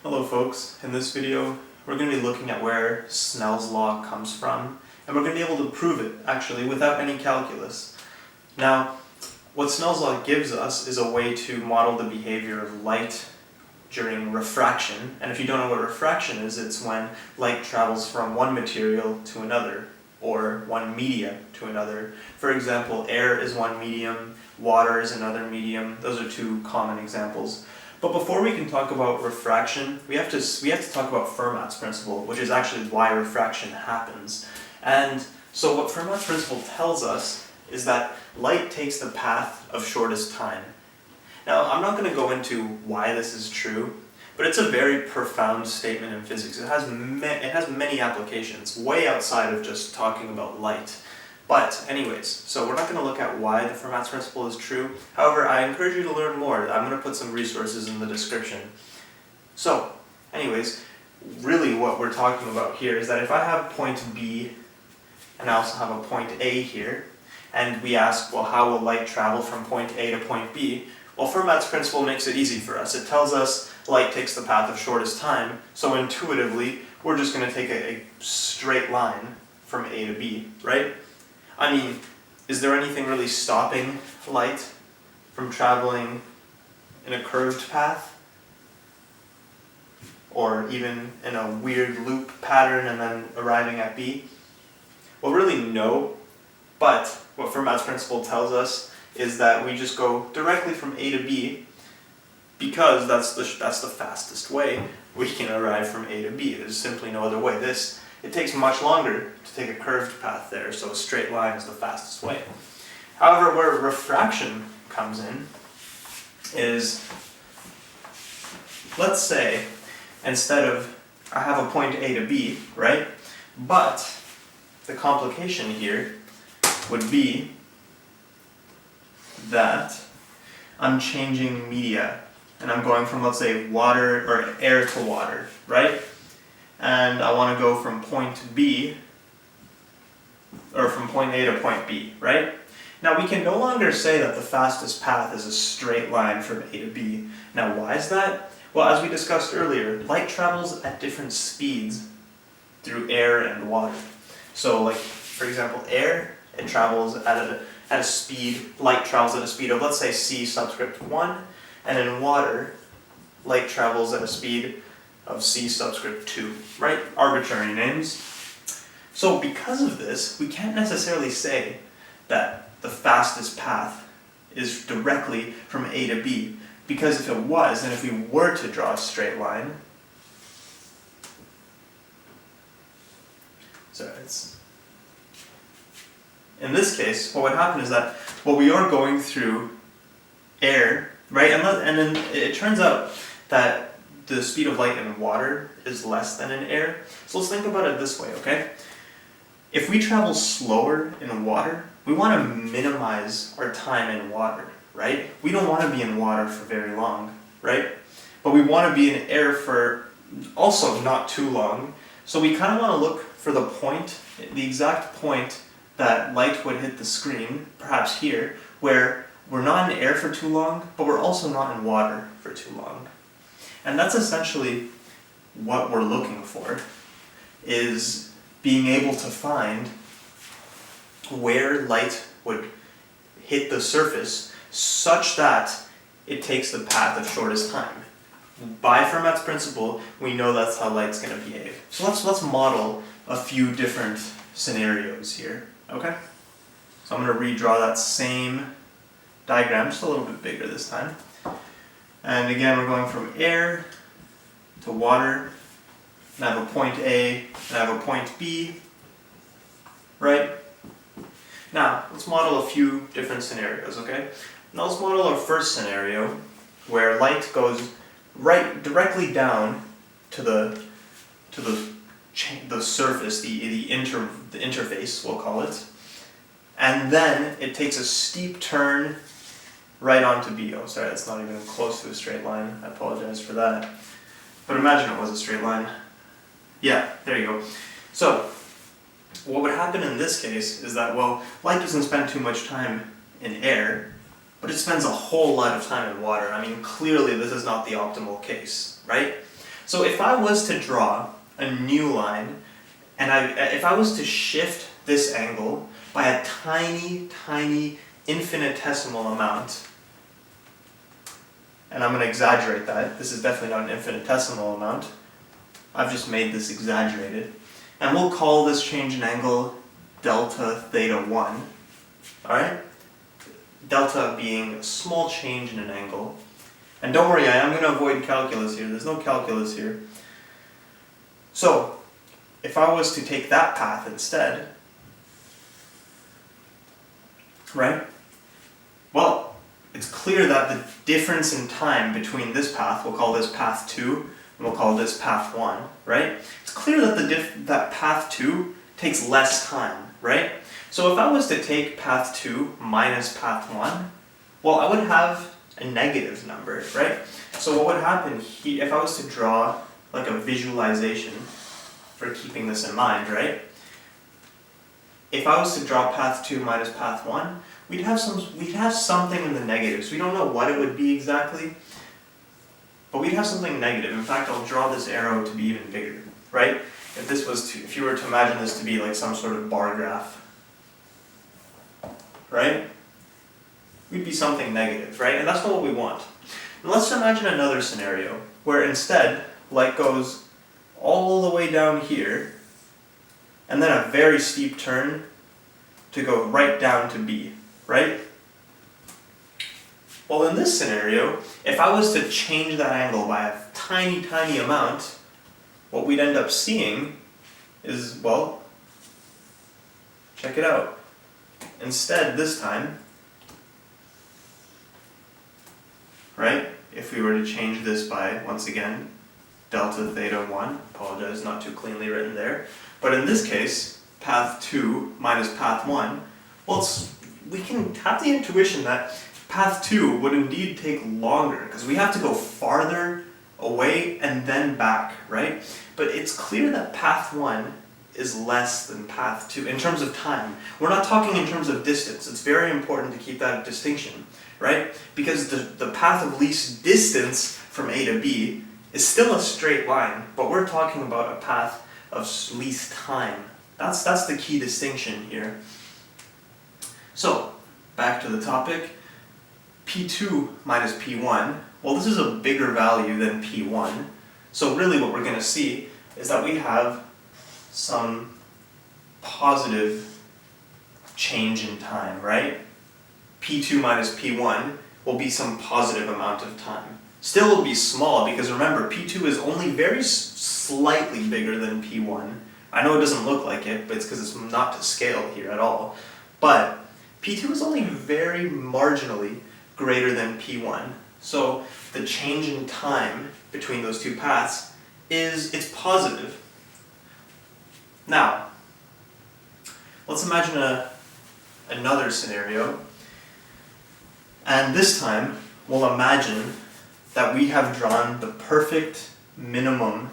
Hello folks, in this video we're going to be looking at where Snell's law comes from, and we're going to be able to prove it actually without any calculus. Now, what Snell's law gives us is a way to model the behavior of light during refraction, and if you don't know what refraction is, it's when light travels from one material to another, or one media to another. For example, air is one medium, water is another medium. Those are two common examples. But before we can talk about refraction, we have to talk about Fermat's principle, which is actually why refraction happens. And so what Fermat's principle tells us is that light takes the path of shortest time. Now, I'm not going to go into why this is true, but it's a very profound statement in physics. It has many applications, way outside of just talking about light. But anyways, so we're not going to look at why the Fermat's principle is true. However, I encourage you to learn more. I'm going to put some resources in the description. So, anyways, really what we're talking about here is that if I have point B, and I also have a point A here, and we ask, well, how will light travel from point A to point B? Well, Fermat's principle makes it easy for us. It tells us light takes the path of shortest time, so intuitively, we're just going to take a straight line from A to B, right? I mean, is there anything really stopping light from traveling in a curved path? Or even in a weird loop pattern and then arriving at B? Well, really no, but what Fermat's principle tells us is that we just go directly from A to B because that's the fastest way we can arrive from A to B. There's simply no other way. It takes much longer to take a curved path there, so a straight line is the fastest way. However, where refraction comes in is, let's say, instead of, I have a point A to B, right? But the complication here would be that I'm changing media, and I'm going from, let's say, water or air to water, right? And I want to go from point B, or from point A to point B, right? Now we can no longer say that the fastest path is a straight line from A to B. Now why is that? Well, as we discussed earlier, light travels at different speeds through air and water. So like, for example, air, it travels at a speed, light travels at a speed of, let's say, c subscript 1, and in water, light travels at a speed of c subscript 2, right? Arbitrary names. So because of this, we can't necessarily say that the fastest path is directly from A to B, because if it was, and if we were to draw a straight line, in this case, what would happen is that, well, we are going through air, right? And then it turns out that the speed of light in water is less than in air. So let's think about it this way, okay? If we travel slower in water, we want to minimize our time in water, right? We don't want to be in water for very long, right? But we want to be in air for also not too long. So we kind of want to look for the point, the exact point that light would hit the screen, perhaps here, where we're not in air for too long, but we're also not in water for too long. And that's essentially what we're looking for, is being able to find where light would hit the surface such that it takes the path of shortest time. By Fermat's principle, we know that's how light's going to behave. So let's model a few different scenarios here, okay? So I'm going to redraw that same diagram, just a little bit bigger this time. And again, we're going from air to water, and I have a point A, and I have a point B, right? Now, let's model a few different scenarios, okay? Now let's model our first scenario, where light goes directly down to the surface, the interface, we'll call it, and then it takes a steep turn right onto B. Oh, sorry, that's not even close to a straight line. I apologize for that. But imagine it was a straight line. Yeah, there you go. So, what would happen in this case is that, well, light doesn't spend too much time in air, but it spends a whole lot of time in water. I mean, clearly this is not the optimal case, right? So if I was to draw a new line, and if I was to shift this angle by a tiny, tiny infinitesimal amount, and I'm going to exaggerate that, this is definitely not an infinitesimal amount, I've just made this exaggerated, and we'll call this change in angle delta theta 1, alright? Delta being a small change in an angle. And don't worry, I am going to avoid calculus here, there's no calculus here. So, if I was to take that path instead, right? Well, it's clear that the difference in time between this path, we'll call this path 2, and we'll call this path 1, right? It's clear that that path 2 takes less time, right? So if I was to take path 2 minus path 1, well, I would have a negative number, right? So what would happen if I was to draw like a visualization for keeping this in mind, right? If I was to draw path 2 minus path 1, we'd have something in the negatives. We don't know what it would be exactly, but we'd have something negative. In fact, I'll draw this arrow to be even bigger, right? If you were to imagine this to be like some sort of bar graph, right? We'd be something negative, right? And that's not what we want. And let's imagine another scenario where instead light goes all the way down here and then a very steep turn to go right down to B, right? Well, in this scenario, if I was to change that angle by a tiny, tiny amount, what we'd end up seeing is, well, check it out. Instead, this time, right, if we were to change this by, once again, delta theta 1, apologize, not too cleanly written there, but in this case, path 2 minus path 1, well, we can have the intuition that path 2 would indeed take longer, because we have to go farther away and then back, right? But it's clear that path 1 is less than path 2 in terms of time. We're not talking in terms of distance. It's very important to keep that distinction, right? Because the path of least distance from A to B is still a straight line, but we're talking about a path of least time. That's the key distinction here. So, back to the topic. P2 minus P1, well, this is a bigger value than P1. So really what we're going to see is that we have some positive change in time, right? P2 minus P1 will be some positive amount of time. Still will be small because remember, P2 is only very slightly bigger than P1. I know it doesn't look like it, but it's because it's not to scale here at all. But P2 is only very marginally greater than P1. So the change in time between those two paths it's positive. Now, let's imagine another scenario. And this time, we'll imagine that we have drawn the perfect minimum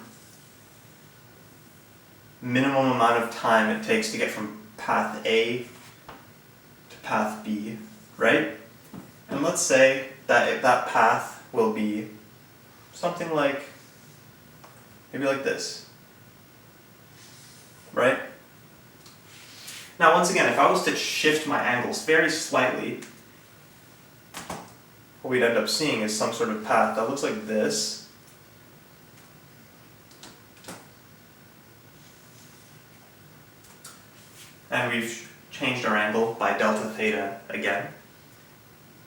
amount of time it takes to get from path A to path B, right? And let's say that that path will be something like, maybe like this, right? Now once again, if I was to shift my angles very slightly, what we'd end up seeing is some sort of path that looks like this. And we've changed our angle by delta theta again.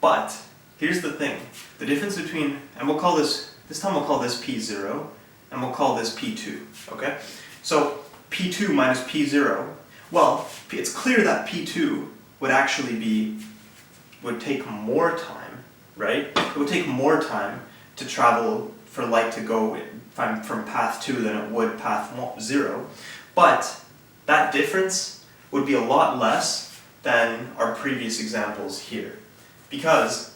But here's the thing, the difference between, and we'll call this time we'll call this P0, and we'll call this P2, okay? So P2 minus P0, well, it's clear that P2 would take more time, right? It would take more time to travel for light to go from path 2 than it would path 0, but that difference would be a lot less than our previous examples here. Because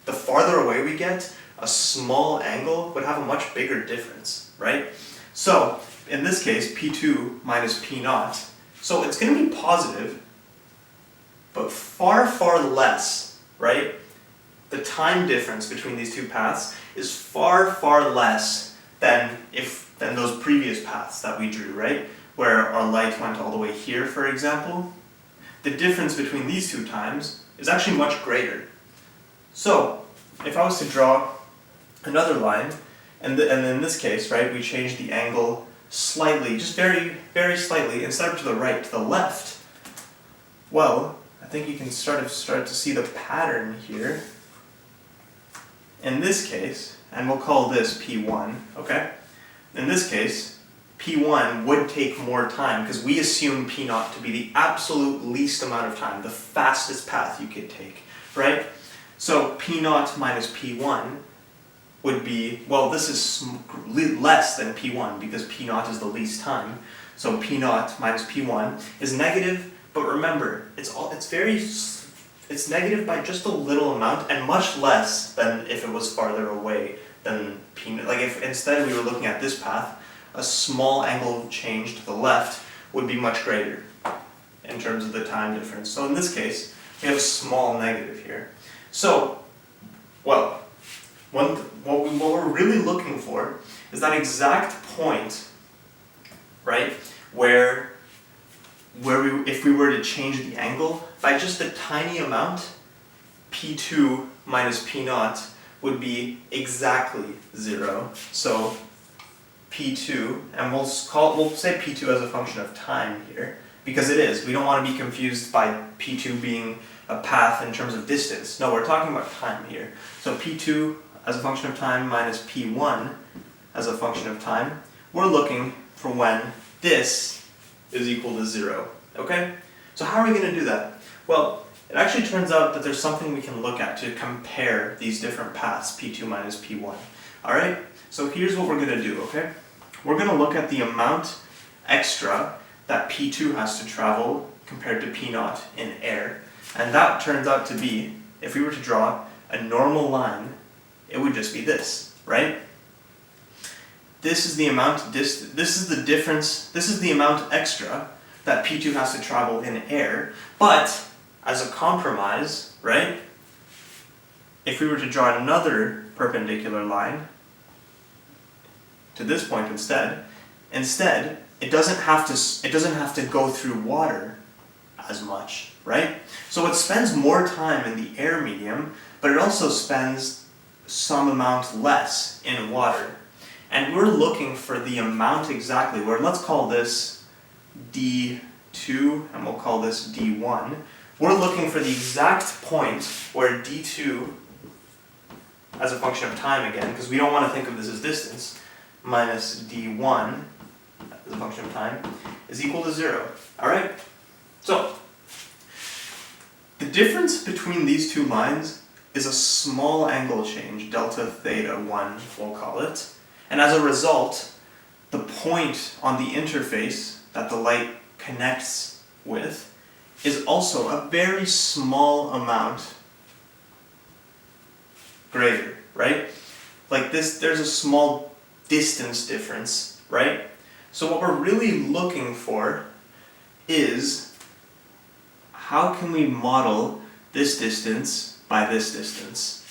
the farther away we get, a small angle would have a much bigger difference, right? So, in this case, P2 minus P0, so it's going to be positive, but far, far less, right? The time difference between these two paths is far, far less than those previous paths that we drew, right? Where our light went all the way here, for example. The difference between these two times is actually much greater. So, if I was to draw another line, and in this case, right, we change the angle slightly, just very, very slightly, instead of to the right, to the left, well, I think you can start to see the pattern here. In this case, and we'll call this P1, okay? In this case, P1 would take more time because we assume P0 to be the absolute least amount of time, the fastest path you could take, right? So P0 minus P1 would be, well, this is less than P1 because P0 is the least time. So P0 minus P1 is negative, but remember, it's negative by just a little amount and much less than if it was farther away than P0. Like if instead we were looking at this path, a small angle change to the left would be much greater in terms of the time difference. So in this case, we have a small negative here. So, well, what we're really looking for is that exact point, right, where if we were to change the angle by just a tiny amount, P2 minus P0 would be exactly 0. So P2, and we'll say P2 as a function of time here, because it is. We don't want to be confused by P2 being a path in terms of distance. No, we're talking about time here. So P2 as a function of time minus P1 as a function of time, we're looking for when this is equal to 0, okay? So how are we going to do that? Well, it actually turns out that there's something we can look at to compare these different paths, P2 minus P1. Alright, so here's what we're going to do, okay? We're going to look at the amount extra that P2 has to travel compared to P0 in air. And that turns out to be, if we were to draw a normal line, it would just be this, right? This is the amount, this is the difference, this is the amount extra that P2 has to travel in air, but as a compromise, right, if we were to draw another perpendicular line to this point instead, it doesn't have to go through water as much, right? So it spends more time in the air medium, but it also spends some amount less in water. And we're looking for the amount exactly, where let's call this D2, and we'll call this D1. We're looking for the exact point where D2, as a function of time again, because we don't want to think of this as distance, minus D1, as a function of time, is equal to 0. Alright? So, the difference between these two lines is a small angle change, delta theta 1, we'll call it. And as a result, the point on the interface that the light connects with is also a very small amount greater, right? Like this, there's a small distance difference, right? So what we're really looking for is how can we model this distance by this distance?